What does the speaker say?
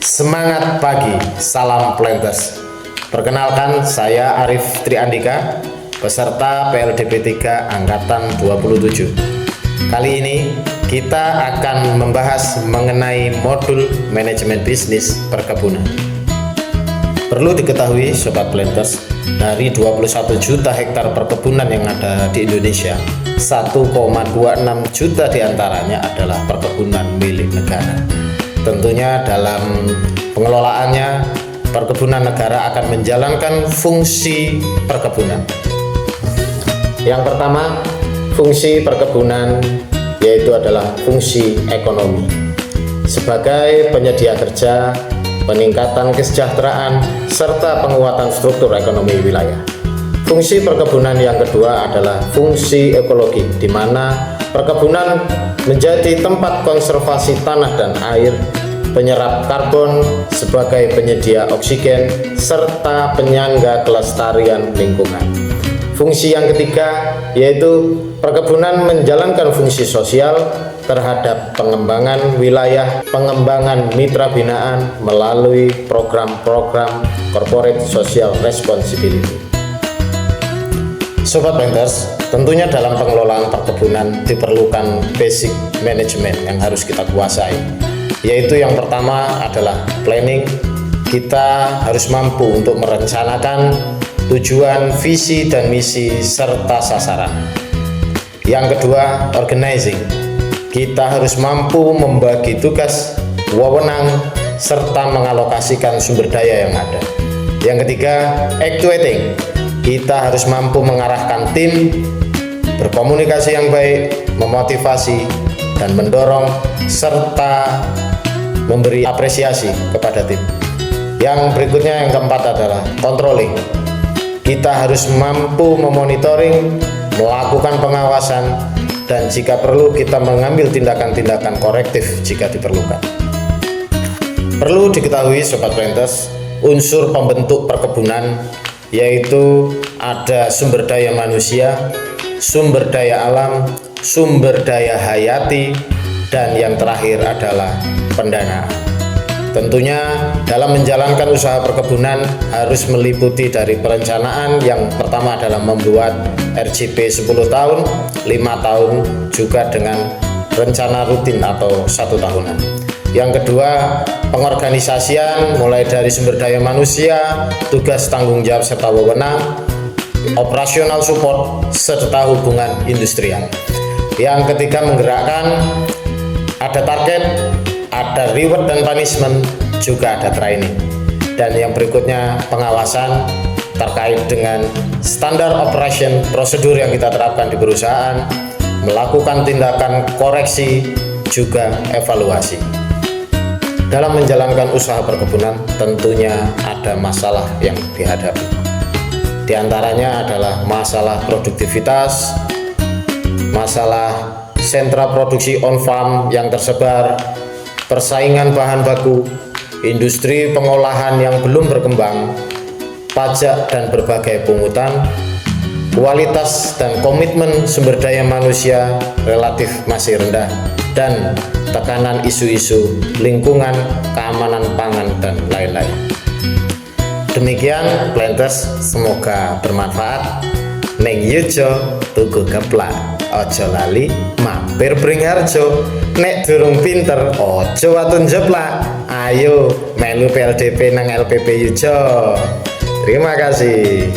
Semangat pagi, salam Planters. Perkenalkan, saya Arif Triandika, peserta PLDP 3 Angkatan 27. Kali ini kita akan membahas mengenai modul manajemen bisnis perkebunan. Perlu diketahui Sobat Planters, dari 21 juta hektar perkebunan yang ada di Indonesia, 1,26 juta diantaranya adalah perkebunan milik negara. Tentunya dalam pengelolaannya, perkebunan negara akan menjalankan fungsi perkebunan. Yang pertama, fungsi perkebunan yaitu adalah fungsi ekonomi. Sebagai penyedia kerja, peningkatan kesejahteraan, serta penguatan struktur ekonomi wilayah. Fungsi perkebunan yang kedua adalah fungsi ekologi, di mana perkebunan menjadi tempat konservasi tanah dan air, penyerap karbon sebagai penyedia oksigen, serta penyangga kelestarian lingkungan. Fungsi yang ketiga yaitu perkebunan menjalankan fungsi sosial terhadap pengembangan wilayah, pengembangan mitra binaan melalui program-program corporate social responsibility. Sobat Planters, tentunya dalam pengelolaan perkebunan diperlukan basic management yang harus kita kuasai, yaitu yang pertama adalah planning. Kita harus mampu untuk merencanakan tujuan, visi, dan misi, serta sasaran. Yang kedua, organizing. Kita harus mampu membagi tugas, wewenang, serta mengalokasikan sumber daya yang ada. Yang ketiga, actuating. Kita harus mampu mengarahkan tim, berkomunikasi yang baik, memotivasi, dan mendorong, serta memberi apresiasi kepada tim. Yang berikutnya, yang keempat adalah controlling. Kita harus mampu memonitoring, melakukan pengawasan, dan jika perlu kita mengambil tindakan-tindakan korektif jika diperlukan. Perlu diketahui Sobat Planters, unsur pembentuk perkebunan yaitu ada sumber daya manusia, sumber daya alam, sumber daya hayati, dan yang terakhir adalah pendanaan. Tentunya dalam menjalankan usaha perkebunan harus meliputi dari perencanaan. Yang pertama adalah membuat RJP 10 tahun, 5 tahun, juga dengan rencana rutin atau 1 tahunan. Yang kedua, pengorganisasian mulai dari sumber daya manusia, tugas tanggung jawab serta wewenang, operasional support, serta hubungan industrial. Yang ketiga, menggerakkan, ada target, ada reward dan punishment, juga ada training. Dan yang berikutnya, pengawasan terkait dengan standar operation, prosedur yang kita terapkan di perusahaan, melakukan tindakan koreksi, juga evaluasi. Dalam menjalankan usaha perkebunan tentunya ada masalah yang dihadapi. Di antaranya adalah masalah produktivitas, masalah sentra produksi on farm yang tersebar, persaingan bahan baku, industri pengolahan yang belum berkembang, pajak dan berbagai pungutan, kualitas dan komitmen sumber daya manusia relatif masih rendah, dan tekanan isu-isu lingkungan, keamanan pangan, dan lain-lain. Demikian Planters, semoga bermanfaat. Neng Yujo tuku geplak, ojo lali mampir Bringharjo. Nek durung pinter ojo watun jeplak. Ayo melu PLDP nang LPP Yujo. Terima kasih.